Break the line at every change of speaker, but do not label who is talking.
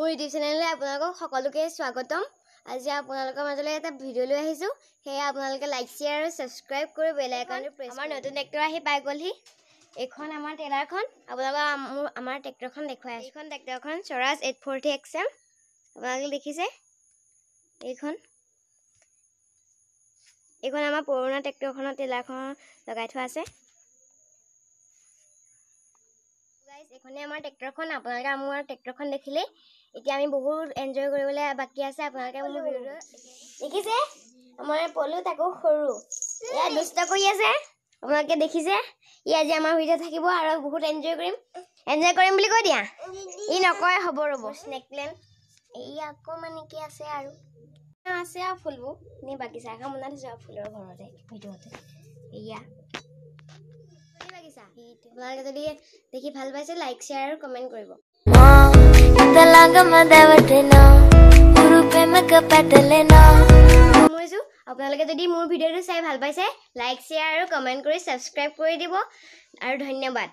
মোৰ ইউটিউব চেনেললৈ আপোনালোকক সকলোকে স্বাগতম। আজি আপোনালোকৰ মাজলৈ এটা ভিডিঅ' লৈ আহিছোঁ। সেয়া আপোনালোকে লাইক শ্বেয়াৰ আৰু ছাবস্ক্ৰাইব কৰি বেল আইকনটো প্ৰেছ আমাৰ নতুন ট্ৰেক্টৰ আহি পাই গ'লহি। এইখন আমাৰ টেলাৰখন আপোনালোকক আমাৰ ট্ৰেক্টৰখন দেখুৱাই আছোঁ। এইখন ট্ৰেক্টৰখন স্বৰাজ 840 XM আপোনালোকে দেখিছে। এইখন আমাৰ পুৰণা ট্ৰেক্টৰখনৰ টেলাৰখন লগাই থোৱা আছে। এইখনে আমাৰ ট্ৰেক্টৰখন। আপোনালোকে আমাৰ ট্ৰেক্টৰখন দেখিলে এতিয়া আমি বহুত এনজয় কৰিবলৈ বাকী আছে। আপোনালোকে মোৰ ভিডিঅ'টো দেখিছে। আমাৰ পলু তাকো সৰু এয়া দুষ্ট কৰি আছে। আপোনালোকে দেখিছে। ই আজি আমাৰ ভিডিঅ' থাকিব আৰু বহুত এনজয় কৰিম বুলি কৈ দিয়া। ই নকয় হ'ব ৰ'ব। স্নেক প্লেন এই আকৌ মানে কি আছে আৰু ফুলবোৰ নি বাগিচা এখন বনাই থৈছোঁ আৰু ফুলৰ ঘৰতে ভিতৰতে এয়া আপোনালোকে যদি দেখি ভাল পাইছে লাইক শ্বেয়াৰ আৰু কমেণ্ট কৰিব। আপোনালোকে যদি মোৰ ভিডিঅ'টো চাই ভাল পাইছে লাইক শ্বেয়াৰ আৰু কমেণ্ট কৰি ছাবস্ক্ৰাইব কৰি দিব আৰু ধন্যবাদ।